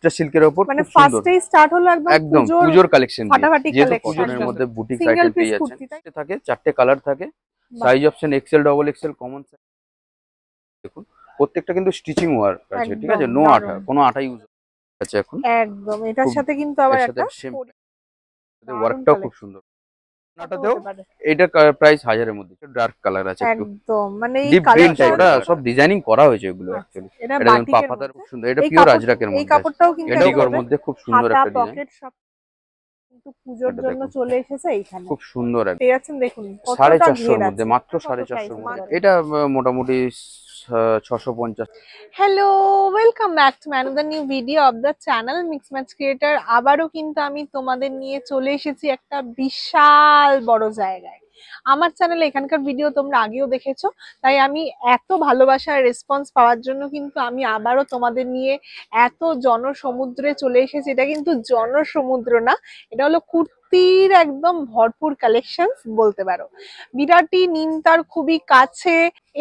এটা সিল্কের উপর মানে খুব সুন্দর ফার্স্টেই স্টার্ট হলো একদম পুজোর কালেকশন ফাটাফাটি যেহেতু কালেকশন পুজোর মধ্যে বুটিক সিঙ্গেল আইটেম পিস পেয়ে কুর্তি যাচ্ছেন থাকে 4টে কালার থাকে size option XL double XL common size দেখুন প্রত্যেকটা কিন্তু স্টিচিং ওয়ার্ক আছে ঠিক আছে নো আঠা কোনো আঠা ইউজ আছে এখন একদম এটার সাথে কিন্তু আবার একটা ওয়ার্কটাও খুব সুন্দর এটা প্রাইস 1000 এর মধ্যে ডার্ক কালার আছে একটু একদম মানে এই ডিপ গ্রিন টাইপ কালারটা ওটা সব ডিজাইনিং করা হয়েছে এগুলো অ্যাকচুয়ালি এটা এটা বাটিকের পাতার মধ্যে খুব সুন্দর এটা পিওর আজরাকের মধ্যে এই কাপড়টাও কিন্তু এন্ডিগোর মধ্যে খুব সুন্দর একটা ডিজাইন পকেট সব কিন্তু পূজোর জন্য চলে এসেছে এইখানে খুব সুন্দর একটা পেয়ে যাচ্ছেন দেখুন 450 এর মধ্যে মাত্র 450 এর মধ্যে এটা মোটামুটি 650 hello welcome back to another new video of the channel mix match creator আবারও কিন্তু আমি তোমাদের নিয়ে চলে এসেছি একটা বিশাল বড় জায়গায় আমার চ্যানেলে এখানকার ভিডিও তোমরা আগেও দেখেছো তাই আমি এত ভালোবাসার রেসপন্স পাওয়ার জন্য কিন্তু আমি আবারও তোমাদের নিয়ে এত জনসমুদ্রে চলে এসেছি এটা কিন্তু জনসমুদ্র না এটা হলো কুর্তির একদম ভরপুর কালেকশনস বলতে পারো বিরাটি নিমতার খুবই কাছে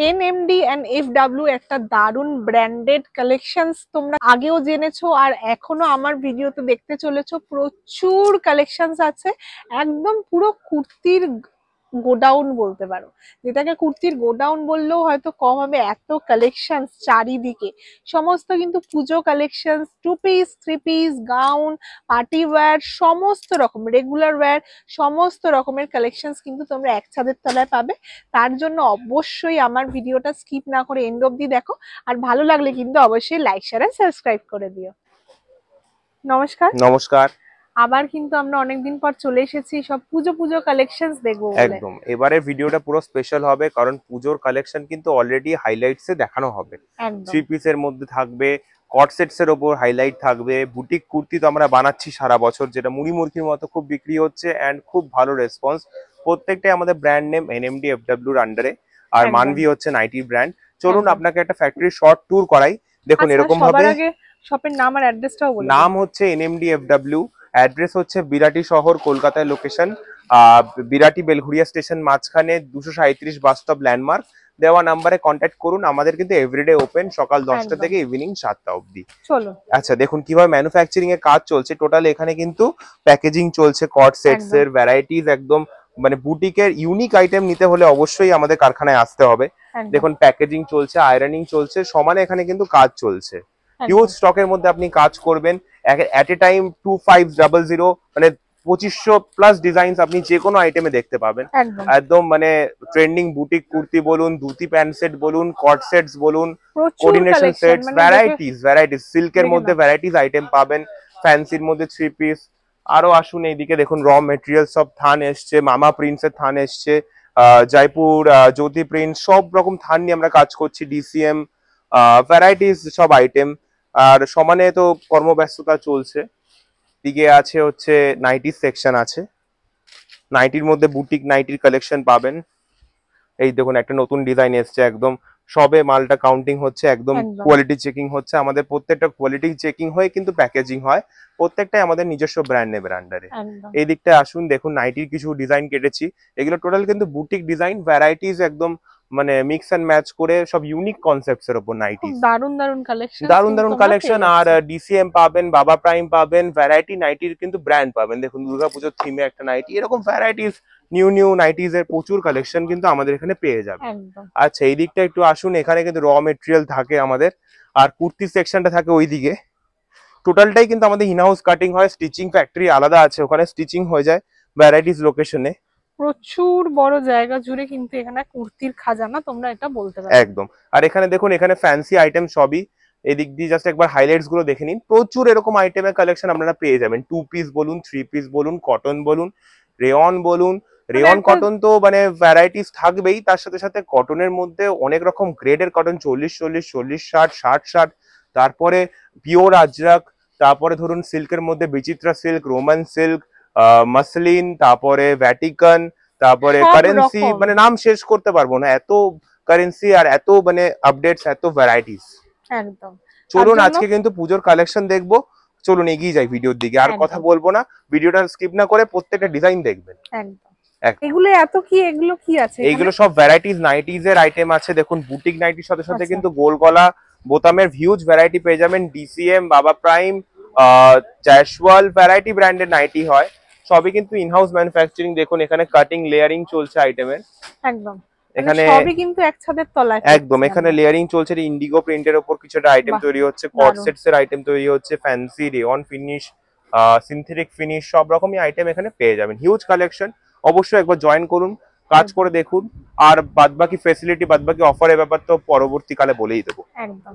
এনএমডি এন্ড এফডব্লিউ একটা দারুন ব্র্যান্ডেড কালেকশনস তোমরা আগেও জেনেছো আর এখনো আমার ভিডিওতে দেখতে চলেছো প্রচুর কালেকশনস আছে একদম পুরো কুর্তির গোডাউন বলতে পারো যেটাকে কুর্তির গোডাউন বললেও হয়তো কম হবে এত কালেকশনস চারিদিকে সমস্ত কিন্তু পুজো collections 2 piece 3 piece gown party wear সমস্ত রকম রেগুলার ওয়্যার সমস্ত রকমের কালেকশনস কিন্তু তোমরা এক ছাদের তলায় পাবে তার জন্য অবশ্যই আমার ভিডিওটা স্কিপ না করে এন্ড অবধি দেখো আর ভালো লাগলে কিন্তু অবশ্যই লাইক শেয়ার আর সাবস্ক্রাইব করে দিও নমস্কার নমস্কার আবার কিন্তু আমরা অনেকদিন পর চলে এসেছি সব পুজো কালেকশনস দেখবো একদম এবারে ভিডিওটা পুরো স্পেশাল হবে কারণ পুজোর কালেকশন কিন্তু অলরেডি হাইলাইটসে দেখানো হবে 3 পিসের মধ্যে থাকবে কট সেটস এর উপর হাইলাইট থাকবে বুটিক কুর্তি তো আমরা বানাচ্ছি সারা বছর যেটা মুড়ি মুরগির মতো খুব বিক্রি হচ্ছে এন্ড খুব ভালো রেসপন্স প্রত্যেকটাই আমাদের ব্র্যান্ড নেম এনএমডি এফডব্লিউর আন্ডারে আর মানভি হচ্ছে নাইটি ব্র্যান্ড চলুন আপনাকে একটা ফ্যাক্টরি শর্ট ট্যুর করাই দেখুন এরকম ভাবে শপের নাম আর অ্যাড্রেসটাও বলুন নাম হচ্ছে এনএমডি এফডব্লিউ অ্যাড্রেস হচ্ছে বিরাটি শহর কলকাতায় লোকেশন বিরাটি বেলঘুরিয়া স্টেশন মাঝখানে 237 বাস স্টপ ল্যান্ডমার্ক দেওয়া নাম্বারে কন্ট্যাক্ট করুন আমাদের কিন্তু এভরিডে ওপেন সকাল 10টা থেকে ইভিনিং 7টা অবধি চলো আচ্ছা দেখুন কিভাবে ম্যানুফ্যাকচারিং এর কাজ চলছে টোটাল এখানে কিন্তু প্যাকেজিং চলছে কট সেটস এর ভ্যারাইটিস একদম মানে বুটিকের ইউনিক আইটেম নিতে হলে অবশ্যই আমাদের কারখানায় আসতে হবে দেখুন প্যাকেজিং চলছে আয়রনিং চলছে সমানে এখানে কিন্তু কাজ চলছে হিউজ স্টকের মধ্যে আপনি কাজ করবেন এট এ টাইম 2500 মানে 2500 প্লাস ডিজাইনস আপনি যে কোনো আইটেমে দেখতে পাবেন একদম মানে ট্রেন্ডিং বুটিক কুর্তি বলুন ধুতি প্যান্ট সেট বলুন কট সেটস বলুন কোঅর্ডিনেশন সেটস ভ্যারাইটিস সিল্কের মধ্যে ভ্যারাইটিস আইটেম পাবেন ফ্যান্সির মধ্যে 3 পিস আরো আসুন এইদিকে দেখুন র মেটেরিয়াল সব থান এসছে মামা প্রিন্টসের থান এসছে জয়পুর জ্যোতি প্রিন্ট সব রকম থান নিয়ে আমরা কাজ করছি ডিসিএম ভ্যারাইটিস সব আইটেম আর সমানে তো কর্মব্যস্ততা চলছে দিকে আছে হচ্ছে নাইটির সেকশন আছে নাইটির মধ্যে বুটিক নাইটির কালেকশন পাবেন এই দেখুন একটা নতুন ডিজাইন এসছে একদম সবে মালটা কাউন্টিং হচ্ছে একদম কোয়ালিটি চেকিং হচ্ছে আমাদের প্রত্যেকটা কোয়ালিটি চেকিং হয়ে কিন্তু প্যাকেজিং হয় প্রত্যেকটাই আমাদের নিজস্ব ব্র্যান্ড নেমের আন্ডারে এই দিকটায় আসুন দেখুন নাইটির কিছু ডিজাইন কেটেছি এগুলো টোটাল কিন্তু বুটিক ডিজাইন ভ্যারাইটিস একদম মানে মিক্স এন্ড ম্যাচ করে সব ইউনিক কনসেপ্টস এর উপর নাইটি দারুন কালেকশন আর ডিসিএম পাবেন বাবা প্রাইম পাবেন ভ্যারাইটি নাইটির কিন্তু ব্র্যান্ড পাবেন দেখুন দুর্গাপুজোর থিমে একটা নাইটি এরকম ভ্যারাইটিস নিউ নাইটিস এর প্রচুর কালেকশন কিন্তু আমাদের এখানে পেয়ে যাবে আচ্ছা এই দিকটা একটু আসুন এখানে কিন্তু র মেটেরিয়াল থাকে আমাদের আর কুর্তি সেকশনটা থাকে ওইদিকে টোটালটাই কিন্তু আমাদের ইনহাউস কাটিং হয় স্টিচিং ফ্যাক্টরি আলাদা আছে ওখানে স্টিচিং হয়ে যায় ভ্যারাইটিস লোকেশনে প্রচুর বড় জায়গা জুড়ে কিন্তু এখানে কুর্তির খাজানা তোমরা এটা বলতে পারো একদম আর এখানে দেখুন এখানে ফ্যান্সি আইটেম সবই এদিক দিয়ে জাস্ট একবার হাইলাইটস গুলো দেখে নিন প্রচুর এরকম আইটেমের কালেকশন আপনারা পেয়ে যাবেন 2 পিস বলুন 3 পিস বলুন কটন বলুন রেয়ন বলুন রেয়ন কটন তো মানে ভ্যারাইটিস থাকবেই তার সাথে সাথে কটনের মধ্যে অনেক রকম গ্রেডের কটন 40-40 40-60 তারপরে পিওর আজরাক তারপরে ধরুন সিল্কের মধ্যে বিচিত্রা সিল্ক রোমান সিল্ক মাসলিন তারপরে ভ্যাটিকান তারপরে কারেন্সি মানে নাম শেষ করতে পারবো না এত কারেন্সি আর এত মানে আপডেটস এত ভ্যারাইটিস একদম চলুন আজকে কিন্তু পুজোর কালেকশন দেখবো চলুন এগিয়ে যাই ভিডিওর দিকে আর কথা বলবো না ভিডিওটা স্কিপ না করে প্রত্যেকটা ডিজাইন দেখবেন একদম এগুলো এগুলো কি আছে এইগুলো সব ভ্যারাইটিস নাইটিজ এর আইটেম আছে দেখুন বুটিক নাইটির সাথে সাথে কিন্তু গোল গলা বোতামের হিউজ ভ্যারাইটি পেয়ে যাবেন ডিসিএম বাবা প্রাইম জ্যাসওয়াল ভ্যারাইটি ব্র্যান্ডের নাইটি হয়, সবই কিন্তু ইনহাউস ম্যানুফ্যাকচারিং। দেখুন এখানে কাটিং লেয়ারিং চলছে আইটেমের, একদম এখানে সবই কিন্তু এক ছাদের তলায় একদম এখানে লেয়ারিং চলছে। ইন্ডিগো প্রিন্টের উপর কিছুটা আইটেম বাহ, তৈরি হচ্ছে, কট দারুণ। সেটস এর আইটেম তৈরি হচ্ছে, fancy rayon finish, synthetic finish, সব রকমই আইটেম এখানে পেয়ে যাবেন। হিউজ কালেকশন, অবশ্যই একবার জয়েন করুন, কাজ করে দেখুন। আর বাদবাকি ফেসিলিটি বাদবাকি অফারের ব্যাপার তো পরবর্তীকালে বলেই দেবো। একদম।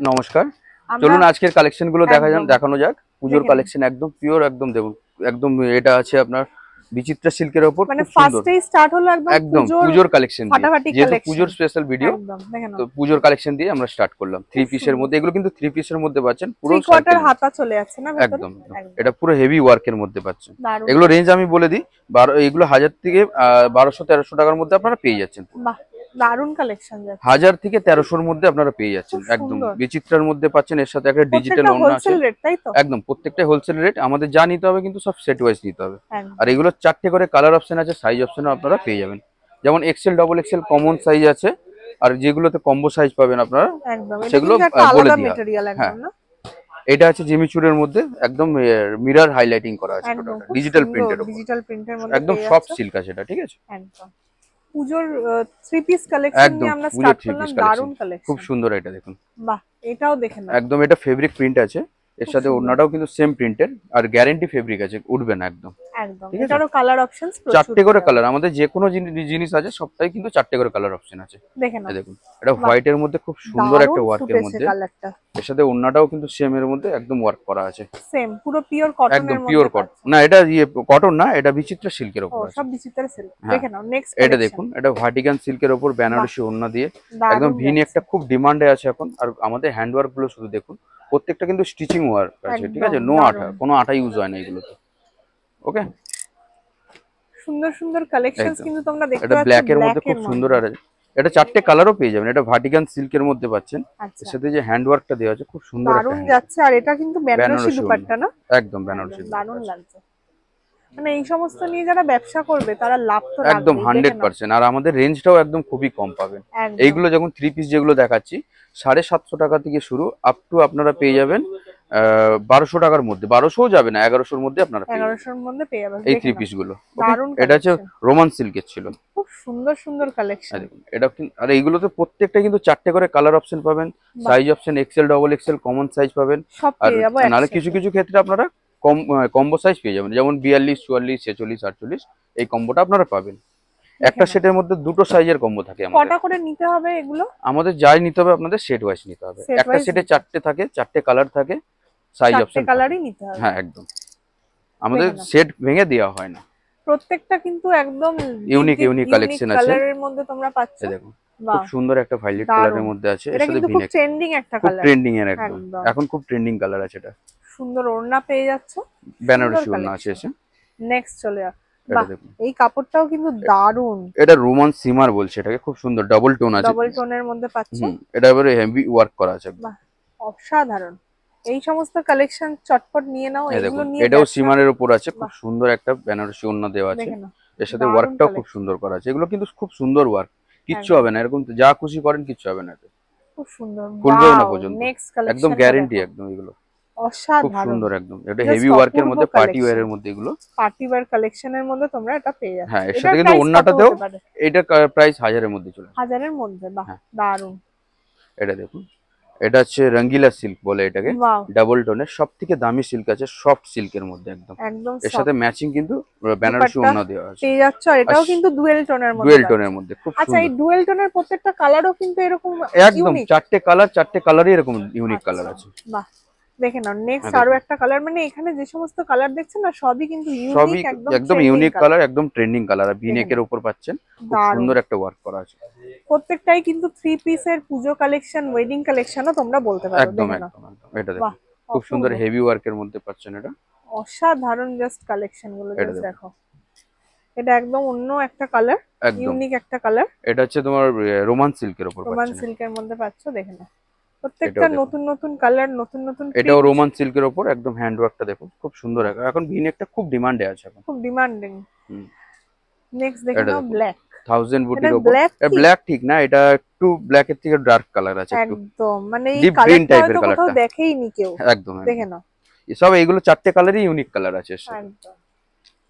নমস্কার, আমরা- চলুন আজকের কালেকশন গুলো একদম। দেখানো যাক। পুজোর দেখে কালেকশন একদম পিওর, একদম দেখুন, একদম এটা আছে আপনার বিচিত্রা সিল্কের উপর, মানে খুব সুন্দর ফার্স্টেই স্টার্ট হলো একদম পুজোর কালেকশন দিয়ে, ফাটাফাটি যেহেতু collection। পুজোর স্পেশাল ভিডিও, একদম দেখেন তো পুজোর কালেকশন দিয়ে আমরা স্টার্ট করলাম। থ্রি পিসের মধ্যে, এগুলো কিন্তু থ্রি পিসের মধ্যে পাচ্ছেন, পুরো 3/4 circle। হাতা চলে যাচ্ছে না ভেতরে? একদম এটা পুরো হেভি ওয়ার্কের মধ্যে পাচ্ছেন। দারুণ। এগুলো রেঞ্জ আমি বলে দিই, এগুলো 1000 থেকে 1200-1300 টাকার মধ্যে আপনারা পেয়ে যাচ্ছেন। বাহ, দারুণ কালেকশন যাচ্ছে। 1000 থেকে 1300-র মধ্যে আপনারা পেয়ে যাচ্ছেন খুব একদম। সুন্দর। বিচিত্রার মধ্যে পাচ্ছেন, এর সাথে একটা ডিজিটাল প্রত্যেকটা ওড়না আছে। হোলসেল রেট, তাই তো? একদম প্রত্যেকটা হোলসেল রেট। আমাদের যা নিতে হবে কিন্তু সব সেট ওয়াইজ নিতে হবে। একদম। আর এগুলো 4টে করে কালার অপশন আছে, সাইজ অপশনও আপনারা পেয়ে যাবেন। যেমন XL, double XL common size আছে, আর যেগুলোতে কম্বো সাইজ পাবেন আপনারা একদম এটা সেগুলো কিন্তু একটা বলে আলাদা দিই। ম্যাটেরিয়াল হ্যাঁ, একদম না? এটা আছে জিমিচুরের মধ্যে, একদম মিরর হাইলাইটিং করা আছে, একদম ডিজিটাল প্রিন্টের উপর, ডিজিটাল প্রিন্টের মধ্যে একদম পেয়ে সফট যাচ্ছ। সিল্ক আছে এটা, ঠিক আছে? একদম পুজোর 3 পিস কালেকশন একদম নিয়ে আমরা পুজোর স্টার্ট 3 করলাম। পিস দারুণ কালেকশন, কালেকশন, খুব সুন্দর। এটা দেখুন, বাহ, এটাও দেখে নাও। একদম এটা ফেব্রিক প্রিন্ট আছে, এর খুব সাথে সুন্দর। ওড়নাটাও কিন্তু সেম প্রিন্টের, আর গ্যারান্টি ফেব্রিক আছে, উঠবে না একদম। একদম ঠিক আছে? এটারও কালার অপশনস প্রচুর। 4টে করে কালার, আমাদের যে কোনো জিনিস আছে সবটাই কিন্তু 4টে করে কালার অপশন আছে। দেখে নাও, এই দেখুন, এটা হোয়াইটের মধ্যে খুব সুন্দর একটা ওয়ার্কের মধ্যে, কালারটা এর সাথে ওড়নাটাও কিন্তু সেম এর মধ্যে একদম ওয়ার্ক করা আছে, সেম পুরো পিওর কটনের একদম মধ্যে। পিওর কটন না, এটা কটন না, এটা বিচিত্রা সিল্কের ও উপর আছে। সব বিচিত্র সিল্ক। হ্যাঁ। দেখে নাও নেক্সট এটা দেখুন, এটা ভার্টিকান সিল্কের উপর বেনারসি ওড়না দিয়ে, একদম ভিনি একটা খুব ডিমান্ডে আছে এখন। আর আমাদের হ্যান্ড ওয়ার্ক গুলো শুধু দেখুন, প্রত্যেকটা কিন্তু স্টিচিং ওয়ার্ক আছে, ঠিক আছে? একদম নো আঠা, দারুণ। কোনো আঠা ইউজ হয় না এগুলোতে। ওকে, সুন্দর সুন্দর কালেকশনস একদম। কিন্তু তোমরা দেখতে এটা পাচ্ছ ব্ল্যাক এর মধ্যে খুব সুন্দর, আর এটা 4টে কালারও পেয়ে যাবেন। এটা ভার্টিকান সিল্কের মধ্যে পাচ্ছেন, আচ্ছা এর সাথে যে হ্যান্ড ওয়ার্কটা দেওয়া আছে খুব সুন্দর একটা দারুণ hand- যাচ্ছে। আর এটা কিন্তু বেনারসি বেনারসি দুপাট্টা না? একদম বেনারসি একদম দারুণ লাগছে। মানে এই সমস্ত নিয়ে যারা ব্যবসা করবে তারা লাভ তো একদম রাখবেই। 100%। আর আমাদের রেঞ্জটাও একদম খুবই কম পাবেন। একদম। এইগুলো যখন 3 পিস যেগুলো দেখাচ্ছি 750 টাকা থেকে শুরু, আপ টু আপনারা পেয়ে যাবেন 1200 টাকার মধ্যে, 1200ও যাবে না, 1100-র মধ্যে আপনারা পেয়ে যাবেন 1100-র মধ্যে পেয়ে যাবেন। এই দেখে 3 নাও। পিস গুলো। দারুণ এটা হচ্ছে collection। রোমান সিল্কের ছিল, খুব সুন্দর সুন্দর আর কালেকশন। দেখুন এটা আর এইগুলোতে প্রত্যেকটা কিন্তু 4টে করে কালার অপশন পাবেন, size option XL, double XL common size পাবেন। সব আর পেয়ে যাবো নাহলে একসাথে। কিছু কিছু ক্ষেত্রে আপনারা কম্বো সাইজ পেয়ে যাবেন, যেমন 42, 44, 46, 48 এই কম্বোটা আপনারা পাবেন। একটা নাও। সেটের মধ্যে দুটো সাইজের কম্বো থাকে আমাদের। কটা করে নিতে হবে এগুলো? আমাদের যাই নিতে হবে আপনাদের সেট ওয়াইজ নিতে হবে। Set একটা wise সেটে নিতে 4টে থাকে, 4টে কালার থাকে, সাইজ 4টে অপশন কালারই নিতে হবে। হ্যাঁ একদম। আমাদের দেখে নাও। সেট ভেঙে দেওয়া হয় না। প্রত্যেকটা কিন্তু একদম ইউনিক কালেকশন আছে। কালারের মধ্যে তোমরা পাচ্ছ। এই দেখুন, খুব বাহ, সুন্দর একটা ভায়োলেট দারুণ। কালারের মধ্যে আছে, এর এটা সাথে কিন্তু খুব ভিনেক, ট্রেন্ডিং একটা খুব কালার। ট্রেন্ডিং এর একদম, একদম। এখন খুব ট্রেন্ডিং কালার আছে এটা। সুন্দর ওড়না পেয়ে যাচ্ছ। বেনারসি ওড়না আছে এসে। নেক্সট চলে যাও। এটা বাহ, দেখুন, এই কাপড়টাও কিন্তু দারুণ। এটা রোমান সিমার বলছে এটাকে, খুব সুন্দর ডাবল টোন আছে। ডবল টোনের মধ্যে পাচ্ছ। এটা এবারে হেভি ওয়ার্ক করা আছে একদম। বাহ, অসাধারণ। এই সমস্ত কালেকশন চটপট নিয়ে নাও। এই এগুলো দেখুন, নিয়ে এটাও ব্যবসা- সিমারের উপর আছে, খুব বাহ। সুন্দর একটা বেনারসি ওড়না দেওয়া আছে, দেখে নাও। এর সাথে দারুণ ওয়ার্কটাও খুব collection। সুন্দর করা আছে। এগুলো কিন্তু খুব সুন্দর ওয়ার্ক, কিচ্ছু একদম। হবে না, এরকম যা খুশি করেন কিচ্ছু হবে না, খুব সুন্দর। খুলবেও না পর্যন্ত। নেক্সট কালেকশন একদম গ্যারেন্টি একদম, এগুলো খুব অসাধারণ। সুন্দর একদম। এটা Just হেভি ওয়ার্কের অপূর্ব মধ্যে, পার্টি collection। ওয়্যারের মধ্যে এগুলো। পার্টি ওয়্যার কালেকশনের মধ্যে তোমরা এটা পেয়ে যাচ্ছ। হ্যাঁ, এর এটার সাথে কিন্তু price কত ওড়নাটাতেও হতে পারে? এটা প্রাইস 1000-এর মধ্যে চলে আসে। 1000-এর মধ্যে। বাহ, হ্যাঁ। দারুণ। এটা দেখুন, এটা হচ্ছে রঙ্গিলা সিল্ক বলে এটাকে, ওয়াও, ডাবল টোনের, সব থেকে দামি সিল্ক আছে, সফট সিল্কের মধ্যে একদম। একদম এর soft। সাথে ম্যাচিং কিন্তু বেনারসি দুপাট্টা ওড়না দেওয়া আছে, পেয়ে যাচ্ছ। আর এটাও আর কিন্তু ডুয়েল টোনের মধ্যে। ডুয়েল পাচ্ছ। টোনের মধ্যে, খুব আচ্ছা, এই সুন্দর ডুয়েল টোনের প্রত্যেকটা কালারও কিন্তু এরকম একদম। unique। 4টে কালারই এরকম ইউনিক কালার আছে। বাহ, দেখে নাও। নেক্সট হ্যাঁ, আরো একটা কালার, মানে এখানে যে সমস্ত কালার দেখছেন না সবই কিন্তু সবই ইউনিক, একদম ইউনিক কালার, একদম ট্রেন্ডিং কালার। আর ভিনেকের নাও। উপর পাচ্ছেন, খুব দারুণ। সুন্দর একটা ওয়ার্ক করা আছে। প্রত্যেকটাই কিন্তু 3 পিসের পুজো কালেকশন, ওয়েডিং কালেকশনও তোমরা বলতে পারো। একদম দেখে নাও। একদম একদম। এটা বাহ, দেখুন, খুব সুন্দর অপূর্ব। হেভি ওয়ার্কের মধ্যে পাচ্ছেন এটা। অসাধারণ জাস্ট কালেকশন গুলো এটা জাস্ট দেখো। দেখো। এটা একদম অন্য একটা কালার, একদম, ইউনিক একটা কালার। এটা হচ্ছে তোমার রোমান সিল্কের উপর রোমান পাচ্ছেন। সিল্কের মধ্যে পাচ্ছ। দেখে নাও, প্রত্যেকটা এটাও দেখো। নতুন নতুন কালার, নতুন নতুন এটাও print, রোমান সিল্কের উপর একদম, হ্যান্ড ওয়ার্কটা দেখুন খুব সুন্দর। এখন ভিনেকটা খুব ডিমান্ডে আছে এখন। খুব ডিমান্ডিং। হুম। নেক্সট দেখে এটা নাও, দেখুন। ব্ল্যাক। 1000 বুটির এটা উপর। black কি? ব্ল্যাক ঠিক না, এটা একটু ব্ল্যাকের থেকে ডার্ক কালার আছে একটু, একদম, মানে এই Deep green কালারটা type এর হয়তো কোথাও কালারটা। দেখেইনি কেউ। একদম দেখে নাও। সব এইগুলো চারটে কালারই ইউনিক কালার আছে এর সাথে। একদম।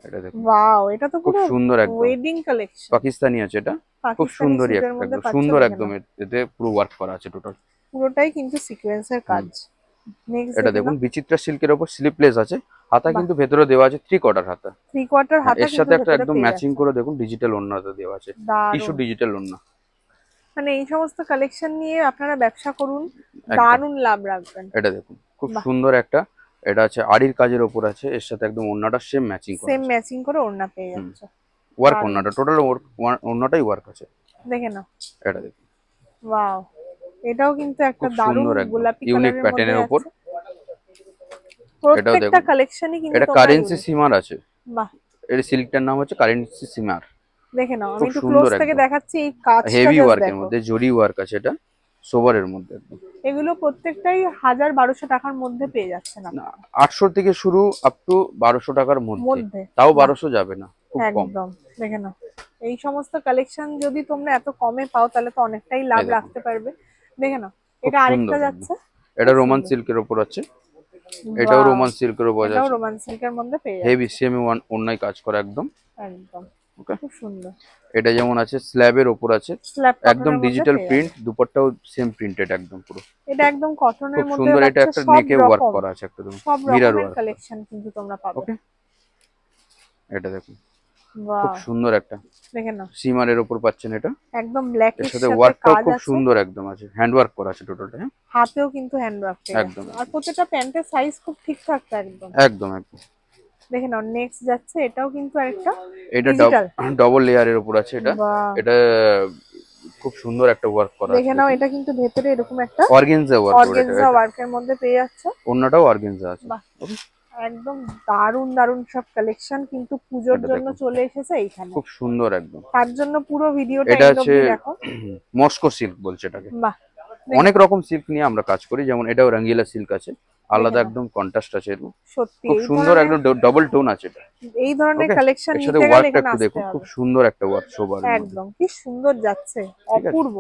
এটা দেখুন ওয়াও, এটা তো খুব পুরো সুন্দর একদম ওয়েডিং কালেকশন। পাকিস্তানি আছে এটা, খুব সুন্দরই একটা একদম সুন্দর একদম এতে পুরো ওয়ার্ক করা আছে টোটাল, পুরোটাই কিন্তু সিকোয়েন্সের কাজ। নেক্সট এটা দেখুন বিচিত্রা সিল্কের উপর স্লিপলেস আছে, হাতা কিন্তু ভেতরে দেওয়া আছে 3/4 হাতা, 3/4 হাতা, এর সাথে একটা একদম ম্যাচিং করে দেখুন ডিজিটাল ওড়নাতে দেওয়া আছে, টিস্যু ডিজিটাল ওড়না। মানে এই সমস্ত কালেকশন নিয়ে আপনারা ব্যবসা করুন, দারুণ লাভ রাখবেন। এটা দেখুন খুব সুন্দর একটা, এটা আছে আড়ির কাজের উপর আছে, এর সাথে একদম ওড়নাটা সেম ম্যাচিং করে ওড়না পেয়ে যাচ্ছে, ওয়ার্ক ওড়নাটা টোটাল ওড়নাটাই ওয়ার্ক আছে, দেখে না এটা দেখুন ওয়াও। এটাও কিন্তু একটা দারুণ গোলাপি ইউনিক প্যাটার্নের উপর, প্রত্যেকটা কালেকশনই কিন্তু এটা কারেন্সি সিমার আছে, বাহ, এর সিল্কটার নাম হচ্ছে কারেন্সি সিমার। দেখে নাও, আমি একটু ক্লোজ থেকে দেখাচ্ছি, এই কাজটা হেভি ওয়ার্কের মধ্যে জরি ওয়ার্ক আছে, এটা সোবারের মধ্যে একদম। এগুলো প্রত্যেকটাই 1000-1200 টাকার মধ্যে পেয়ে যাচ্ছে না, 800 থেকে শুরু আপ টু 1200 টাকার মধ্যে, তাও 1200 যাবে না, খুব কম একদম। দেখে নাও এই সমস্ত কালেকশন যদি তোমরা এত কমে পাও তাহলে তো অনেকটাই লাভ রাখতে পারবে। দেখে নাও এটা আরেকটা যাচ্ছে, এটা রোমান সিল্কের উপর আছে, এটাও রোমান সিল্কের উপর আছে, এটাও রোমান সিল্কের মধ্যে পেয়ে যাচ্ছে, হেভি সেমি ওড়নায় কাজ করা একদম একদম ওকে, খুব সুন্দর। এটা যেমন আছে স্ল্যাবের উপর আছে, একদম ডিজিটাল প্রিন্ট, দুপাট্টাও সেম প্রিন্টেড একদম পুরো, এটা একদম কটনের মধ্যে, সুন্দর। এটা একটা নেকে ওয়ার্ক করা আছে একদম মিরর ওয়ার্ক কালেকশন কিন্তু তোমরা পাবে ওকে। এটা দেখুন বাহ, খুব সুন্দর একটা, দেখেন না সিমারের উপর পাচ্ছেন, এটা একদম ব্ল্যাক এর এর সাথে সাথে ওয়ার্কটাও কাজ খুব আছে, সুন্দর একদম আছে, হ্যান্ড ওয়ার্ক করা আছে টোটালটা, হাতেও কিন্তু হ্যান্ড ওয়ার্ক একদম। আর প্রত্যেকটা প্যান্টের সাইজ খুব ঠিকঠাক একদম একদম একদম। দেখে নাও নেক্সট যাচ্ছে, এটাও কিন্তু আরেকটা, এটা ডবল লেয়ারের উপর আছে, এটা এটা খুব সুন্দর একটা ওয়ার্ক করা আছে, দেখে নাও এটা কিন্তু ভেতরে এরকম একটা অর্গানজা ওয়ার্কের মধ্যে পেয়ে যাচ্ছে, ওন্নাটাও অর্গানজা আছে, একদম দারুন দারুন সব কালেকশন কিন্তু পূজোর জন্য চলে এসেছে এইখানে, খুব সুন্দর একদম। তার জন্য পুরো ভিডিওটা এটা আছে দেখো, মস্কো সিল্ক বলছে এটাকে, বাহ, অনেক রকম সিল্ক নিয়ে আমরা কাজ করি, যেমন এটাও রঙ্গিলা সিল্ক আছে, আলাদা একদম কন্ট্রাস্ট আছে, এর সত্যি খুব সুন্দর একদম ডাবল টোন আছে, এটা এই ধরনের কালেকশন নিতে গেলে এখানে আসতে হবে, খুব সুন্দর একটা ওয়ার্ক সোবার একদম, কি সুন্দর যাচ্ছে, অপূর্ব,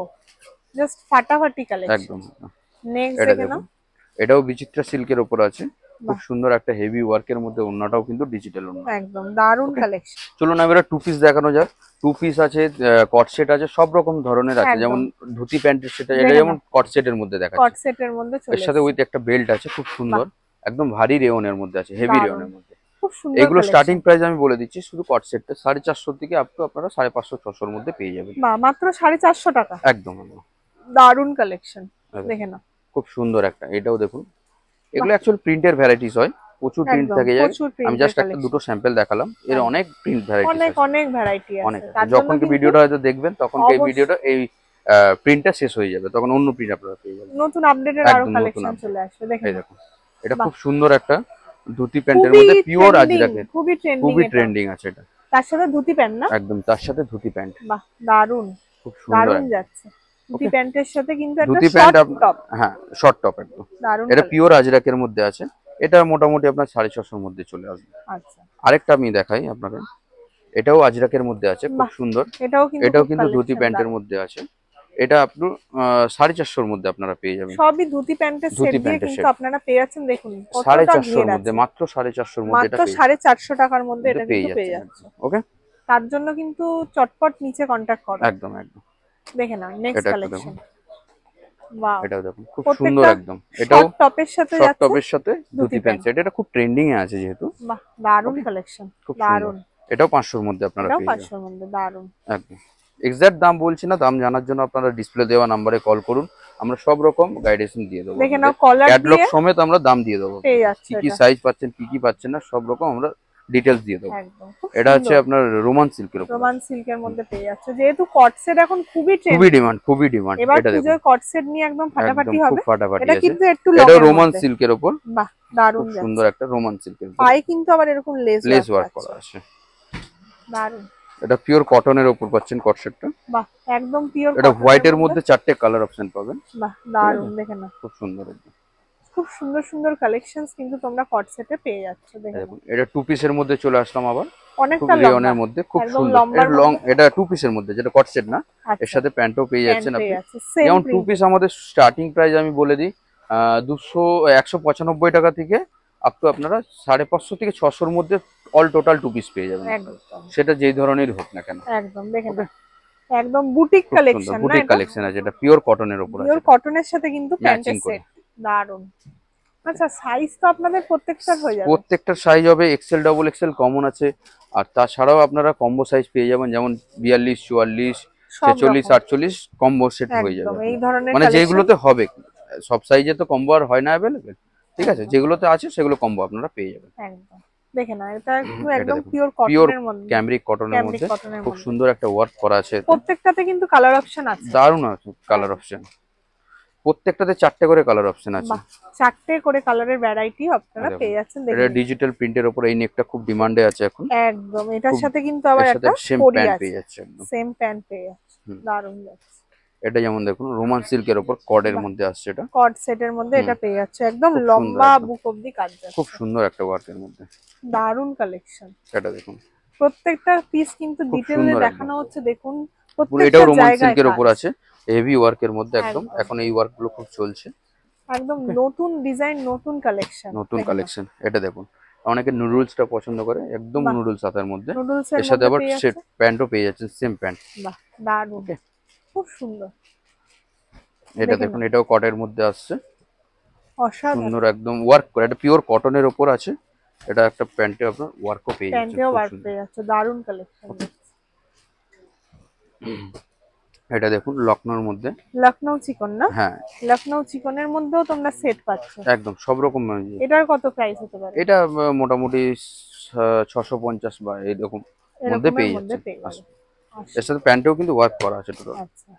জাস্ট ফাটাফাটি কালেকশন একদম। নেক্সট দেখে নাও, এটাও বিচিত্রা সিল্কের উপর আছে, খুব সুন্দর একটা হেভি ওয়ার্কের মধ্যে, ওন্নাটাও কিন্তু ডিজিটাল ওন্না, একদম দারুন কালেকশন। চলুন এবারে টু পিস দেখানো যাক, টু পিস আছে, কট সেট আছে, সব রকম ধরনের আছে, যেমন ধুতি প্যান্টের সেট, এটা যেমন কট সেটের মধ্যে দেখাচ্ছে, কট সেটের মধ্যে এর সাথে উইথ একটা বেল্ট আছে, খুব সুন্দর একদম ভারী রেওনের মধ্যে আছে, হেভি রেওনের মধ্যে, খুব সুন্দর। এগুলো স্টার্টিং প্রাইস আমি বলে দিচ্ছি, শুধু কট সেটটা 450 থেকে আপ টু আপনারা 550-600 মধ্যে পেয়ে যাবেন, মাত্র 450 টাকা, একদম দারুন কালেকশন দেখে নাও, খুব সুন্দর একটা। এটাও দেখুন, এগুলো অ্যাকচুয়ালি প্রিন্টের ভ্যারাইটিস হয়, প্রচুর প্রিন্ট থাকে যায়, আমি জাস্ট একটা দুটো স্যাম্পল দেখালাম, এর অনেক প্রিন্ট ভ্যারাইটিস আছে, অনেক ভ্যারাইটি আছে, অনেক। যখন কি ভিডিওটা হয়তো দেখবেন তখন এই ভিডিওটা এই প্রিন্টটা শেষ হয়ে যাবে, তখন অন্য প্রিন্ট আপনারা পেয়ে যাবেন, নতুন আপডেটেড আরো কালেকশন চলে আসবে। দেখেন এটা খুব সুন্দর একটা ধুতি প্যান্টের মধ্যে পিওর আজরাকের, খুবই ট্রেন্ডিং আছে, এটা তার সাথে ধুতি প্যান্ট না, একদম তার সাথে ধুতি প্যান্ট, বাহ দারুন, খুব সুন্দর যাচ্ছে ধুতি প্যান্টের সাথে কিন্তু একটা ধুতি প্যান্ট, টপ, হ্যাঁ শর্ট টপ একদম দারুন, এটা পিওর আজরাকের মধ্যে আছে, এটা মোটামুটি আপনার 650 এর মধ্যে চলে আসবে। আচ্ছা, আরেকটা আমি দেখাই আপনাকে, এটাও আজরাকের মধ্যে আছে, খুব সুন্দর, এটাও কিন্তু ধুতি প্যান্টের মধ্যে আছে, এটা আপনি 450 এর মধ্যে আপনারা পেয়ে যাবেন, সবই ধুতি প্যান্টের সেট দিয়ে কিন্তু আপনারা পেয়ে যাচ্ছেন, দেখুন 450 এর মধ্যে, মাত্র 450 এর মধ্যে, মাত্র 450 টাকার মধ্যে এটা কিন্তু পেয়ে যাচ্ছে, ওকে। তার জন্য কিন্তু চটপট নিচে কন্টাক্ট করো, একদম একদম। দেখে নাও নেক্সট কালেকশন, ওয়াও এটাও দেখুন খুব সুন্দর একদম, এটাও টপের সাথে শর্ট টপের সাথে ধুতি প্যান্ট সেট, এটা খুব ট্রেন্ডিং এ আছে যেহেতু, বাহ দারুন কালেকশন, দারুন, এটাও 500 এর মধ্যে আপনারা পেয়ে যাবেন, 500 এর মধ্যে, দারুন একদম। এক্সাক্ট দাম বলছি না, দাম জানার জন্য আপনারা ডিসপ্লে দেওয়া নম্বরে কল করুন, আমরা সব রকম গাইডেন্স দিয়ে দেবো, দেখে নাও কলার ক্যাটালগ সমেত আমরা দাম দিয়ে দেবো, পেয়ে যাচ্ছে, কি সাইজ পাচ্ছেন কি কি পাচ্ছেন না সব রকম আমরা ডিটেইলস দিয়ে দেবো। এটা হচ্ছে আপনার রোমান সিল্কের উপর, রোমান সিল্কের মধ্যে পেয়ে যাচ্ছে, যেহেতু কট সেট এখন খুবই ট্রেন্ড, খুবই ডিমান্ড, এবার পুজোর কট সেট নিয়ে একদম ফাটাফাটি হবে, খুব ফাটাফাটি এটা আছে, কিন্তু একটু এটা রোমান সিল্কের উপর, বাহ দারুন, সুন্দর একটা রোমান সিল্কের উপর, পায়ে কিন্তু আবার এরকম লেস ওয়ার্ক করা আছে, দারুন, এটা পিওর কটনের উপর পাচ্ছেন কট সেটটা, বাহ একদম পিওর, এটা হোয়াইট এর মধ্যে 4টে কালার অপশন পাবেন, বাহ দারুন, দেখেন না খুব সুন্দর, খুব সুন্দর সুন্দর কালেকশনস কিন্তু তোমরা কট সেটে পেয়ে যাচ্ছ, দেখুন এটা টু পিসের মধ্যে চলে আসলাম, আবার অনেকটা লেওনের মধ্যে খুব সুন্দর, এটা লং, এটা টু পিসের মধ্যে যেটা কট সেট না, এর সাথে প্যান্টও পেয়ে যাচ্ছেন আপনি, যেমন টু পিস আমাদের স্টার্টিং প্রাইস আমি বলে দিই 195 টাকা থেকে আপ টু আপনারা 550 থেকে 600-র মধ্যে অল টোটাল 2 পিস পেয়ে যাবেন, সেটা যেই ধরনের হোক না কেন। একদম দেখেন একদম বুটিক কালেকশন, না বুটিক কালেকশন আছে, এটা পিওর কটনের উপর আছে, পিওর কটনের সাথে কিন্তু প্যান্টের সেট, দারুন। আচ্ছা সাইজ তো আপনাদের প্রত্যেকটার হয়ে যাবে? প্রত্যেকটার সাইজ হবে এক্সেল, ডাবল এক্সেল কমন আছে, আর তাছাড়াও আপনারা কম্বো সাইজ পেয়ে যাবেন, যেমন 42, 44, 46, 48 কম্বো সেট হয়ে যাবে। এই ধরনের মানে যেগুলোতে হবে, সব সাইজে তো কম্বো আর হয় না अवेलेबल, ঠিক আছে, যেগুলোতে আছে সেগুলো কম্বো আপনারা পেয়ে যাবেন। একদম দেখেন না, এটা একদম পিওর কটনের মধ্যে, ক্যামব্রিক কটনের মধ্যে খুব সুন্দর একটা ওয়ার্ক করা আছে। প্রত্যেকটাতে কিন্তু কালার অপশন আছে, দারুণ আছে কালার অপশন, প্রত্যেকটাতে 4টে করে কালার অপশন আছে, 4টে করে কালারের ভ্যারাইটি আপনারা পেয়ে যাচ্ছেন। এটা ডিজিটাল প্রিন্টের উপর এই নেকটা খুব ডিমান্ডে আছে এখন, একদম এটার সাথে কিন্তু আবার একটা সেম প্যান্ট পেয়ে যাচ্ছে, একদম সেম প্যান্ট পেয়ে যাচ্ছে, দারুণ লাগছে। এটা যেমন দেখুন রোমান সিল্কের উপর কর্ডের মধ্যে আসছে, এটা কর্ড সেটের মধ্যে এটা পেয়ে যাচ্ছে, একদম লম্বা বুক অবধি কাজ যাচ্ছে, খুব সুন্দর একটা ওয়ার্কের মধ্যে, দারুণ কালেকশন। এটা দেখুন প্রত্যেকটা পিস কিন্তু ডিটেইলে দেখানো হচ্ছে, দেখুন পুরো এটাও রোমান সিল্কের উপর আছে, হেভি ওয়ার্কের মধ্যে একদম, এখন এই ওয়ার্ক গুলো খুব চলছে, একদম নতুন ডিজাইন, নতুন কালেকশন, নতুন কালেকশন। এটা দেখুন অনেকে নুডলসটা পছন্দ করে, একদম নুডলস হাতের মধ্যে, এর সাথে আবার সেট প্যান্টও পেয়ে যাচ্ছে, সেম প্যান্ট, বাহ দারুণ, খুব সুন্দর। এটা দেখুন এটাও কটের মধ্যে আসছে, অসাধারণ সুন্দর একদম ওয়ার্ক করে, এটা পিওর কটনের উপর আছে, এটা একটা প্যান্টে আপনার ওয়ার্কও পেয়ে যাচ্ছে, প্যান্টেও ওয়ার্ক পেয়ে যাচ্ছে, দারুণ কালেকশন। এটা দেখুন লখনউর মধ্যে, লখনউ চিকন না? হ্যাঁ লখনউ চিকনের মধ্যেও তোমরা সেট পাচ্ছ, একদম সব রকম। এটার কত প্রাইস হতে পারে? এটা মোটামুটি 650 বা এরকম মধ্যে পেয়ে যাচ্ছে, এর সাথে প্যান্টেও কিন্তু ওয়ার্ক করা আছে টোটাল। আচ্ছা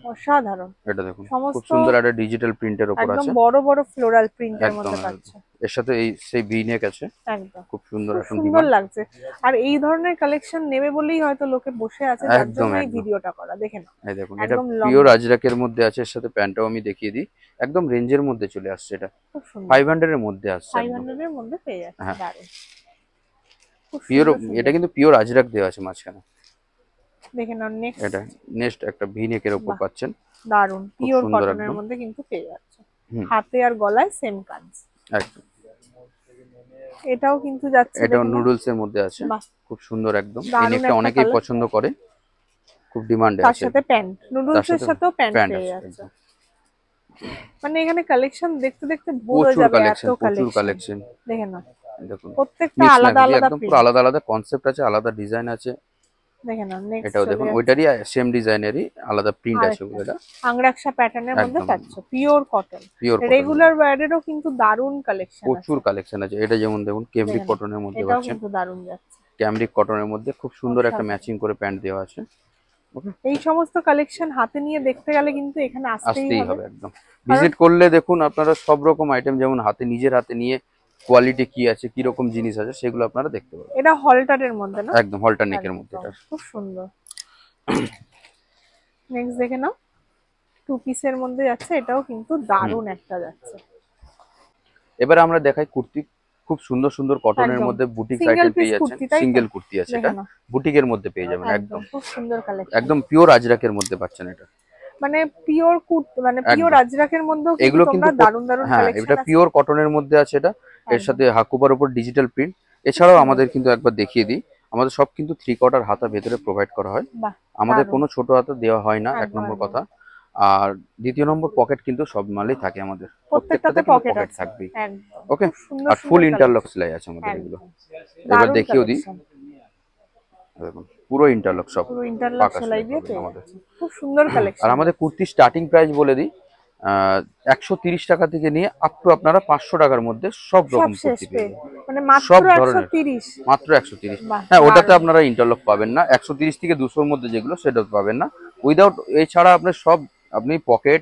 অসাধারণ, এটা দেখুন খুব সুন্দর একটা ডিজিটাল প্রিন্টের উপর আছে, একদম বড় বড় ফ্লোরাল প্রিন্টের মধ্যে পাচ্ছ, এর সাথে এই সেই ভি নেক আছে, একদম খুব সুন্দর, এখন সুন্দর লাগছে। আর এই ধরনের কালেকশন নেবে বলেই হয়তো লোকে বসে আছে, যার জন্য এই ভিডিওটা করা। দেখেন এই দেখুন এটা পিওর আজরাকের মধ্যে আছে, এর সাথে প্যান্টটাও আমি দেখিয়ে দিই, একদম রেঞ্জের মধ্যে চলে আসছে, এটা 500 এর মধ্যে আসছে, 500 এর মধ্যে পেয়ে যাচ্ছে, দারুণ পিওর। এটা কিন্তু পিওর আজরাক দেওয়া আছে মাঝখানে, দেখেন। আর নেক্সট এটা নেক্সট একটা ভি নেকের উপর পাচ্ছেন, দারুণ পিওর কটনের মধ্যে কিন্তু পেয়ে যাচ্ছে, হাতে আর গলায় সেম কাজ, একদম এটাও কিন্তু যাচ্ছে, এটাও নুডলস এর মধ্যে আছে, খুব সুন্দর একদম, এই নেকটা অনেকেই পছন্দ করে, খুব ডিমান্ডে আছে, তার সাথে প্যান্ট, নুডলস এর সাথেও প্যান্ট পেয়ে যাচ্ছে। মানে এখানে কালেকশন দেখতে দেখতে বোর হয়ে যাবে, এত প্রচুর কালেকশন। দেখেন না, দেখুন প্রত্যেকটা আলাদা আলাদা একদম পুরো আলাদা আলাদা কনসেপ্ট আছে, আলাদা ডিজাইন আছে, দেখেন না। নেক্সট এটাও দেখুন ওইটারই সেম ডিজাইনেরই আলাদা প্রিন্ট আছে, ওটা আংরাকশা প্যাটার্নের মধ্যে পাচ্ছ, পিওর কটন, রেগুলার ওয়্যারেরও কিন্তু দারুণ কালেকশন, প্রচুর কালেকশন আছে। এটা যেমন দেখুন ক্যামব্রিক কটনের মধ্যে এটাও কিন্তু দারুণ যাচ্ছে, ক্যামব্রিক কটনের মধ্যে খুব সুন্দর একটা ম্যাচিং করে প্যান্ট দেওয়া আছে। এই সমস্ত কালেকশন হাতে নিয়ে দেখতে গেলে কিন্তু এখানে আসতেই হবে, একদম ভিজিট করলে দেখুন আপনারা সব রকম আইটেম, যেমন হাতে নিজের হাতে নিয়ে কোয়ালিটি কি আছে, কি রকম জিনিস আছে, সেগুলো আপনারা দেখতে পাবেন। এটা হলটারের মধ্যে না? একদম হলটার নেকের মধ্যে, এটা খুব সুন্দর। নেক্সট দেখে নাও, টু পিসের মধ্যে যাচ্ছে, এটাও কিন্তু দারুণ একটা যাচ্ছে। এবার আমরা দেখাই কুর্তি, খুব সুন্দর সুন্দর কটনের মধ্যে বুটিক আইটেম পেয়ে যাচ্ছেন, সিঙ্গেল কুর্তি আছে, এটা বুটিকের মধ্যে পেয়ে যাবেন, একদম খুব সুন্দর কালেকশন, একদম পিওর আজরাকের মধ্যে পাচ্ছেন, এটা মানে পিওর কুর্তি, মানে পিওর আজরাকের মধ্যেও এগুলো কিন্তু দারুণ দারুণ কালেকশন, এটা পিওর কটনের মধ্যে আছে, এটা এর সাথে হাকুবার উপর ডিজিটাল প্রিন্ট। এছাড়াও আমাদের কিন্তু একবার দেখিয়ে দিই, আমাদের সব কিন্তু 3/4 হাতা ভেতরে প্রোভাইড করা হয়, আমাদের কোনো ছোট হাতা দেওয়া হয় না, এক নম্বর কথা। আর দ্বিতীয় নম্বর পকেট কিন্তু সব মালেই থাকে, আমাদের প্রত্যেকটাতে পকেট থাকবে, ওকে। আর ফুল ইন্টারলক সেলাই আছে আমাদের এগুলো। এবার দেখিয়ে দিই, দেখুন পুরো ইন্টারলক, সব পুরো ইন্টারলক সেলাই দিয়ে আমাদের খুব সুন্দর কালেকশন। আর আমাদের কুর্তি স্টার্টিং প্রাইস বলে দিই, 130 টাকা থেকে নিয়ে আপ টু আপনারা 500 টাকার মধ্যে সব রকম কুর্তি পেয়ে যাবেন, মানে মাত্র 130, মাত্র 130। হ্যাঁ, ওটাতে আপনারা ইন্টারলক পাবেন না, 130 থেকে 200 এর মধ্যে যেগুলো সেটা পাবেন না উইদাউট। এছাড়া আপনার সব, আপনি পকেট,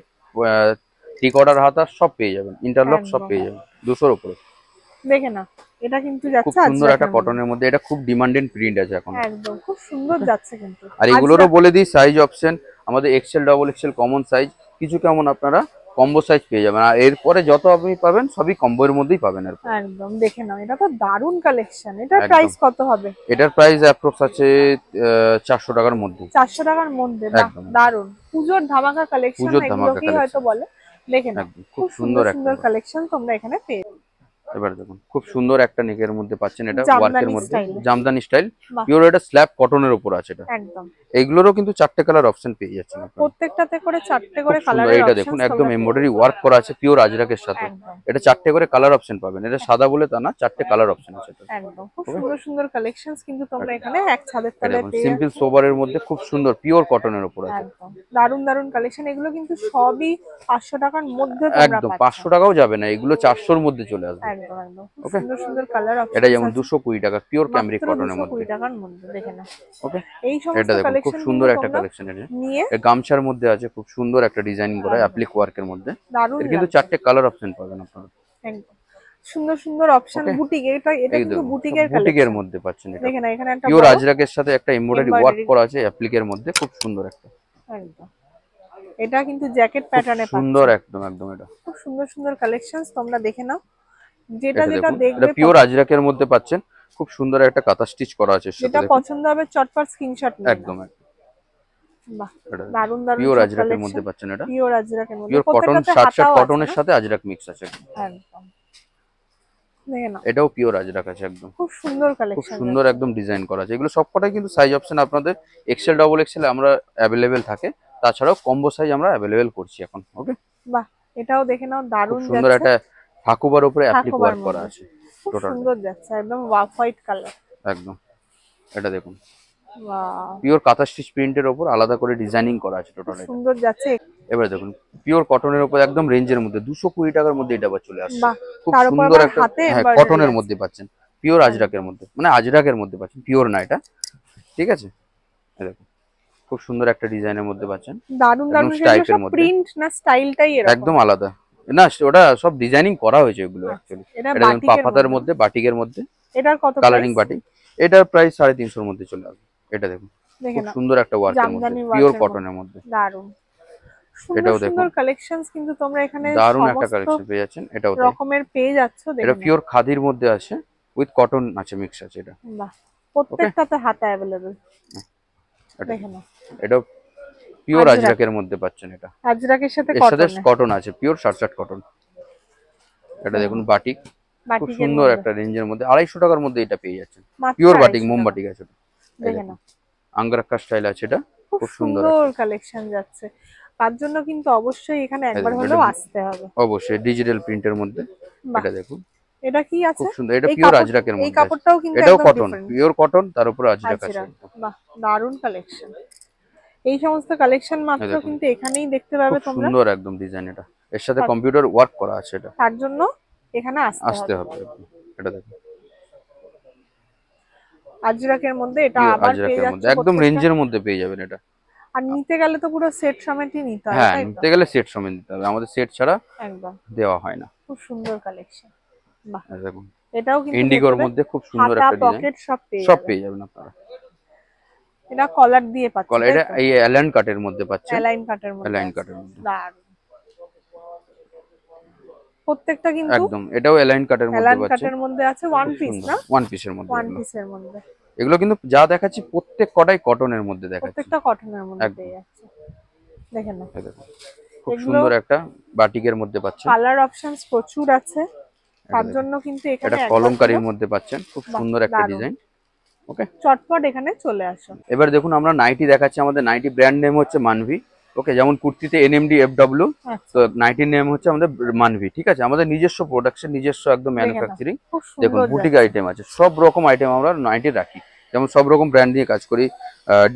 3/4 হাতা সব পেয়ে যাবেন, ইন্টারলক সব পেয়ে যাবেন 200 এর উপরে। দেখে না, এটা কিন্তু যাচ্ছে খুব সুন্দর একটা কটনের মধ্যে, এটা খুব ডিমান্ডিং প্রিন্ট আছে এখন, একদম খুব সুন্দর যাচ্ছে কিন্তু। আর এগুলোরও বলে দিই সাইজ অপশন, আমাদের XL, double XL, common size, কিছু কেমন আপনারা কম্বো সাইজ পেয়ে যাবেন, আর এরপরে যত আপনি পাবেন সবই কম্বোর মধ্যেই পাবেন। একদম দেখে নাও, এটা তো দারুণ কালেকশন। এটার প্রাইস কত হবে? এটার প্রাইস অ্যাপ্রক্স আছে 400 টাকার মধ্যে, 400 টাকার মধ্যে, দারুণ পুজোর ধামাকা কালেকশন, এগুলোকেই হয়তো বলে। দেখে নাও, খুব সুন্দর সুন্দর কালেকশন তোমরা এখানে পেয়ে। এবার দেখুন খুব সুন্দর একটা নেকের মধ্যে পাচ্ছেন, এটা জামদানি ওয়ার্কের মধ্যে style। জামদানি স্টাইল, বাহ। পিওর এটা স্ল্যাব কটনের উপর আছে এটা। একদম এইগুলোরও কিন্তু 4টে কালার অপশন পেয়ে যাচ্ছেন আপনারা। প্রত্যেকটাতে করে 4টে খুব করে সুন্দর, কালারের এটা অপশন দেখুন একদম এমব্রয়ডারি ওয়ার্ক করা আছে পিওর আজরাকের সাথে। একদম এটা 4টে করে কালার অপশন পাবেন, এটা সাদা বলে তা না, 4টে কালার অপশন আছে এটা। একদম খুব সুন্দর সুন্দর কালেকশনস কিন্তু তোমরা এখানে এক ছাদের এটা তলায় দেখুন পেয়ে সিম্পল যাচ্ছ। সোবারের মধ্যে খুব সুন্দর পিওর কটনের উপর আছে। একদম দারুন দারুন কালেকশন, এগুলো কিন্তু সবই 500 টাকার মধ্যে তোমরা একদম পাচ্ছ। 500 টাকাও যাবে না, এগুলো 400-র মধ্যে চলে আসবে। একদম একদম খুব ওকে, সুন্দর সুন্দর কালার অপশন এটা যেমন 220 টাকা পিওর ক্যামরিক মাত্র কটনের 220 মধ্যে। টাকার মধ্যে দেখে নাও। ওকে, এই এটা সমস্ত দেখুন খুব কালেকশন সুন্দর কিন্তু একটা তোমরা কালেকশন, এটা নিয়ে এর গামছার মধ্যে আছে খুব সুন্দর একটা ডিজাইনিং করা একদম। অ্যাপ্লিক ওয়ার্কের মধ্যে। দারুন এর কিন্তু লাগছে। 4টে কালার অপশন পাবেন আপনারা। একদম সুন্দর সুন্দর অপশন Okay? বুটিক, এটা কিন্তু একদম বুটিকের বুটিকের কালেকশন। মধ্যে পাচ্ছেন, এটা দেখে না এখানে একটা পিওর বড় আজরাকের সাথে একটা এমব্রয়ডারি ওয়ার্ক embroidery করা আছে অ্যাপ্লিকের মধ্যে, খুব সুন্দর একটা, একদম এটা কিন্তু জ্যাকেট প্যাটার্নে সুন্দর পাচ্ছ। একদম একদম। এটা খুব সুন্দর সুন্দর কালেকশনস তোমরা দেখে নাও, যেটা এটা যেটা দেখুন, দেখবে এটা পিওর আজরাকের মধ্যে পাচ্ছেন, খুব সুন্দর একটা কাঁথা স্টিচ করা আছে এর সাথে যেটা দেখুন। পছন্দ হবে চটপট স্ক্রিনশট নিয়ে নাও। একদম একদম বাহ এটা দারুন দারুন পিওর সব আজরাকের মধ্যে কালেকশন পাচ্ছেন, এটা পিওর আজরাকের মধ্যে পিওর কটন প্রত্যেকটাতে শার্ট হাতাও আছে কটনের না? সাথে আজরাক মিক্স আছে। একদম দেখে নাও এটাও পিওর আজরাক আছে একদম, খুব সুন্দর খুব কালেকশন সুন্দর একদম ডিজাইন করা আছে। এগুলো সবকটাই কিন্তু সাইজ অপশন আপনাদের এক্সেল ডবল এক্সেল আমরা অ্যাভেলেবেল থাকে, তাছাড়াও কম্বো সাইজ আমরা অ্যাভেলেবেল করছি এখন। ওকে, বাহ এটাও দেখে নাও খুব দারুন সুন্দর যাচ্ছে একটা হাকুবার উপরে অ্যাপ্লিক ঠাকুমার ওয়ার্ক করা মধ্যে। আছে খুব টোটাল সুন্দর যাচ্ছে একদম ওয়াফ হোয়াইট কালার। একদম। এটা দেখুন বাহ পিওর কাঁথা স্টিচ প্রিন্টের উপর আলাদা করে ডিজাইনিং করা আছে খুব টোটাল। সুন্দর যাচ্ছে। এবারে দেখুন পিওর কটনের উপর একদম রেঞ্জের মধ্যে 220 টাকার মধ্যে এটা আবার চলে আসছে। বাহ খুব তার উপর সুন্দর আবার একটা, হাতে হ্যাঁ embroidery কটনের আছে। মধ্যে পাচ্ছেন, পিওর আজরাকের মধ্যে, মানে আজরাকের মধ্যে পাচ্ছেন, পিওর না এটা, ঠিক আছে। এই দেখুন খুব সুন্দর একটা ডিজাইনের মধ্যে পাচ্ছেন, দারুন দারুন একদম সেগুলো স্টাইপের সব মধ্যে, প্রিন্ট না স্টাইলটাই এরকম একদম আলাদা না, ওটা সব ডিজাইনিং করা হয়েছে এগুলো অ্যাকচুয়ালি। এটা এটা দেখুন বাটিকের পাতার মধ্যে। মধ্যে বাটিকের মধ্যে এটার কত কালারিং প্রাইস বাটিক, এটার প্রাইস 350-এর মধ্যে চলে আসবে। এটা দেখুন দেখে খুব নাও সুন্দর একটা ওয়ার্কের মধ্যে, জামদানি পিওর ওয়ার্কের কটনের মধ্যে। দারুন সুন্দর এটাও দেখুন সুন্দর কালেকশনস কিন্তু তোমরা এখানে দারুণ একটা সমস্ত কালেকশন পেয়ে যাচ্ছেন। এটাও তাই, রকমের পেয়ে যাচ্ছ এটা দেখে নাও। পিওর খাদির মধ্যে আছে উইথ কটন আছে, মিক্স আছে এটা। বাহ প্রত্যেকটাতে হাতা অ্যাভেলেবল এটা দেখে নাও। এটাও পিওর আজরাক। আজরাকের মধ্যে পাচ্ছেন, এটা আজরাকের সাথে এর সাথে কটন কটন আছে, পিওর শার্ট কটন। এটা দেখুন বাটিক, খুব বাটিকের সুন্দর মধ্যে একটা রেঞ্জের মধ্যে 250 টাকার মধ্যে এটা পেয়ে যাচ্ছেন, মাত্র পিওর বাটিক 250 মোম টাকা। বাটিক আছে এটা। এই দেখে দেখুন নাও আঙ্গরাক্কা স্টাইল আছে, এটা খুব খুব সুন্দর সুন্দর কালেকশন যাচ্ছে, তার জন্য কিন্তু অবশ্যই এখানে একবার দেখুন, হলেও এটা আসতে হবে। অবশ্যই ডিজিটাল প্রিন্টের মধ্যে। বাহ এটা দেখুন এটা কি আছে? খুব সুন্দর, এটা এই পিওর কাপড়- আজরাকের এই মধ্যে আছে। কাপড়টাও কিন্তু এটাও একদম কটন, different। পিওর কটন, তার উপর আজরাক আছে আজরাক, একদম। বাহ দারুন কালেকশন। এই সমস্ত কালেকশন এই মাত্র দেখুন কিন্তু এখানেই দেখতে পাবে খুব তোমরা, সুন্দর একদম ডিজাইন, এটা এর সাথে আর- কম্পিউটার ওয়ার্ক করা আছে, এটা তার জন্য এখানে আসতে আসতে হবে। হবে একদম। এটা দেখুন আজরাকের মধ্যে এটা পিওর আবার পেয়ে আজরাকের মধ্যে যাচ্ছে একদম প্রত্যেকটা। রেঞ্জের মধ্যে পেয়ে যাবেন এটা। আর নিতে গেলে তো পুরো সেট সমেতই নিতে হবে হ্যাঁ তাই তো? নিতে গেলে সেট সমেত দিতে হবে, আমাদের সেট ছাড়া একদম দেওয়া হয় না। খুব সুন্দর কালেকশন। বাহ এই দেখুন এটাও কিন্তু ইন্ডিগোর ভেতরে মধ্যে খুব সুন্দর হাতা একটা ডিজাইন, পকেট সব পেয়ে সব যাবে। পেয়ে যাবেন আপনারা। এটা কলার দিয়ে পাচ্ছেন কলার এটা এই অ্যালাইন কাটের মধ্যে পাচ্ছেন, অ্যালাইন কাটের মধ্যে অ্যালাইন আছে। কাটের মধ্যে দারুণ প্রত্যেকটা কিন্তু একদম, এটাও অ্যালাইন কাটের মধ্যে অ্যালাইন পাচ্ছেন, কাটের মধ্যে আছে, ওয়ান খুব পিস সুন্দর না? ওয়ান পিসের মধ্যে ওয়ান এগুলো। পিসের মধ্যে এগুলো কিন্তু যা দেখাচ্ছি প্রত্যেক কটাই কটনের মধ্যে দেখাচ্ছি। প্রত্যেকটা কটনের মধ্যে একদম। পেয়ে যাচ্ছে দেখেন না। এই দেখুন খুব এগুলো সুন্দর একটা বাটিকের মধ্যে পাচ্ছেন, কালার অপশনস প্রচুর আছে, তার দেখুন। জন্য কিন্তু এখানে এটা একবার কলমকারীর হলেও মধ্যে পাচ্ছেন, খুব বাহ, সুন্দর একটা দারুণ। ডিজাইন। ওকে চটপট এখানে চলে আসো। এবার দেখুন আমরা নাইটি দেখাচ্ছি, আমাদের নাইটি ব্র্যান্ড নেম হচ্ছে মানভি। ওকে যেমন কুর্তিতে এনএমডি এফডব্লিউ, আচ্ছা, তো নাইটির নেম হচ্ছে আমাদের মানভি, ঠিক আছে। আমাদের নিজস্ব প্রোডাকশন, নিজস্ব একদম দেখে নাও। ম্যানুফ্যাকচারিং। খুব দেখুন সুন্দর বুটিক যাচ্ছে। আইটেম আছে, সব রকম আইটেম আমরা নাইটি রাখি, যেমন সব রকম ব্র্যান্ড নিয়ে কাজ করি।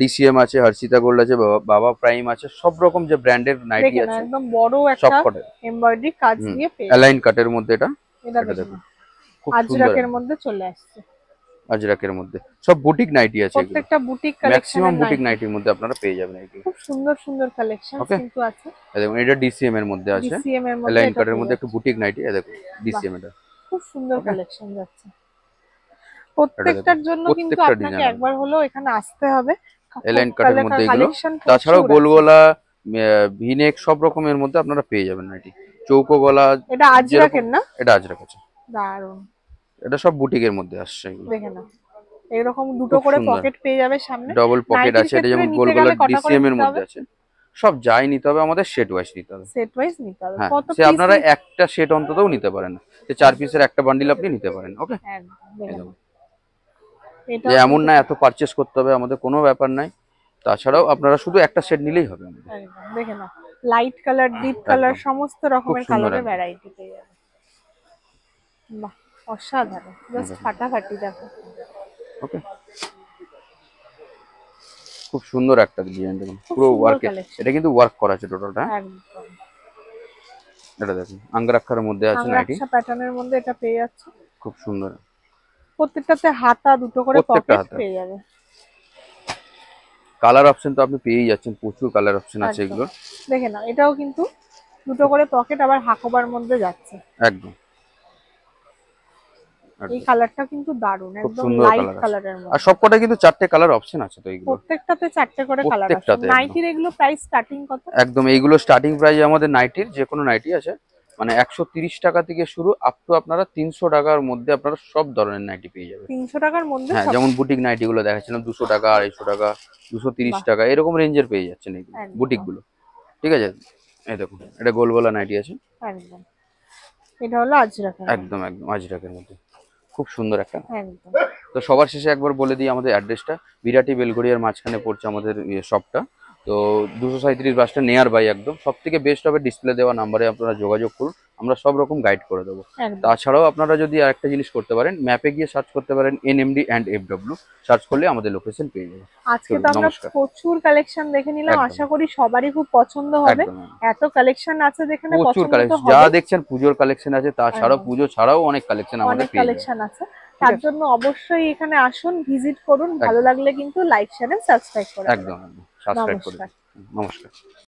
ডিসিএম আছে, হর্ষিতা গোল্ড আছে, বাবা প্রাইম আছে, সব রকম যে ব্র্যান্ডের নাইটি দেখে না আছে একদম বড় সব একটা কটে এমব্রয়ডারি কাজ দিয়ে পেয়ে অ্যালাইন কাটের মধ্যে এটা। এটা এটা দেখুন দেখুন খুব সুন্দর আজরাকের মধ্যে চলে আসছে। আজরাকের মধ্যে সব বুটিক নাইটি আছে, এগুলো প্রত্যেকটা বুটিক ম্যাক্সিমাম কালেকশনের বুটিক নাইটির মধ্যে আপনারা পেয়ে যাবেন এগুলো। খুব সুন্দর সুন্দর কালেকশন Okay? কিন্তু আছে। দেখুন এটা ডিসিএম এর মধ্যে আছে, ডিসিএম এর মধ্যে অ্যালাইন এটা কাটের পেয়ে মধ্যে একটু যাচ্ছে। বুটিক নাইটি, দেখুন ডিসিএম এটা খুব সুন্দর Okay? কালেকশন যাচ্ছে। প্রত্যেকটার জন্য কিন্তু প্রত্যেকটা আপনাকে design একবার হলেও এখানে আসতে হবে। এলাইন কাটের মধ্যে এগুলো, কালেকশন তাছাড়াও গোলগলা ভিনেক সব রকমের মধ্যে আপনারা পেয়ে যাবেন নাইটি। চৌকো গলা এটা আজরাকের না? এটা আজরাক আছে, দারুন এটা সব বুটিকের মধ্যে আসছে এগুলো। দেখে না এরকম দুটো খুব করে সুন্দর। পকেট পেয়ে যাবে সামনে। ডবল পকেট নাইটির আছে, এটা যেমন ক্ষেত্রে গোল নিতে গলা গেলে কটা করে ডিসিএম এর নিতে মধ্যে হবে? আছে, সব যাই নিতে হবে আমাদের সেট ওয়াইজ নিতে হবে। সেট ওয়াইজ নিতে হবে। হ্যাঁ, কত সে পিস? আপনারা একটা সেট অন্ততও নিতে পারেন, সে 4 পিসের একটা বান্ডিল আপনি নিতে পারেন। ওকে, যে এমন না এত পারচেস করতে হবে, আমাদের কোনো ব্যাপার নাই। তাছাড়াও আপনারা শুধু একটা সেট নিলেই হবে আমাদের। দেখে নাও, লাইট কালার, ডিপ কালার, সমস্ত রকমের কালারের ভ্যারাইটি পেয়ে যাবে। বাহ, অসাধারণ, জাস্ট ফাটাফাটি। দেখো, ওকে, খুব সুন্দর একটা ডিজাইন, দেখুন পুরো ওয়ার্ক, এটা কিন্তু ওয়ার্ক করা আছে টোটালটা। একদম, এটা দেখুন আঙ্গরাক্ষার মধ্যে আছে নাইটি, আঙ্গরাক্ষা প্যাটার্নের মধ্যে এটা পেয়ে যাচ্ছে। খুব সুন্দর। প্রত্যেকটাতে হাতা দুটো করে পকেট পেয়ে যাবে। কালার অপশন তো আপনি পেয়েই যাচ্ছেন, প্রচুর কালার অপশন আছে এগুলো। দেখে নাও, এটাও কিন্তু দুটো করে পকেট, আবার হাকোবার মধ্যে যাচ্ছে একদম। এই কালারটা কিন্তু দারুণ, একদম লাইট কালারের মধ্যে। আর সবকটা কিন্তু 4টে কালার অপশন আছে তো এগুলো, প্রত্যেকটাতে 4টে করে কালার আছে। নাইটির এগুলো প্রাইস স্টার্টিং কত? একদম এইগুলো স্টার্টিং প্রাইস আমাদের নাইটির, যে কোনো নাইটি আছে মানে 130 টাকা থেকে শুরু আপ টু আপনারা 300 টাকার মধ্যে আপনারা সব ধরনের নাইটি পেয়ে যাবেন। 300 টাকার মধ্যে? হ্যাঁ, যেমন বুটিক নাইটি গুলো দেখাচ্ছিলাম 200 টাকা, 250 টাকা, 230 টাকা, এরকম রেঞ্জের পেয়ে যাচ্ছেন এইগুলো বুটিক গুলো। ঠিক আছে, এই দেখুন এটা গোলগলা নাইটি আছে। একদম, এটা হলো আজরাকের। একদম একদম আজরাকের মধ্যে খুব সুন্দর একটা। একদম। তো সবার শেষে একবার বলে দিই আমাদের অ্যাড্রেসটা, বিরাটি বেলগড়িয়ার মাঝখানে পড়ছে আমাদের শপটা। তো 237 বাসটা নিয়ার বাই, একদম সব থেকে বেস্ট হবে ডিসপ্লে দেওয়া নাম্বারে আপনারা যোগাযোগ করুন, আমরা সব রকম গাইড করে দেবো। তাছাড়াও আপনারা যদি আরেকটা জিনিস করতে পারেন, ম্যাপে গিয়ে সার্চ করতে পারেন এনএমডি অ্যান্ড এফডব্লিউ, সার্চ করলে আমাদের লোকেশন পেয়ে যাবেন। আজকে তো আমরা প্রচুর কালেকশন দেখে নিলাম, আশা করি সবারই খুব পছন্দ হবে। এত কালেকশন আছে যেখানে প্রচুর কালেকশন, যা দেখছেন পুজোর কালেকশন আছে, তাছাড়াও পুজো ছাড়াও অনেক কালেকশন আমাদের পেয়ে যাবেন। আছে, তার জন্য অবশ্যই এখানে আসুন, ভিজিট করুন। ভালো লাগলে কিন্তু লাইক, শেয়ার এন্ড সাবস্ক্রাইব করুন। একদম সাবস্ক্রাইব করুন। নমস্কার।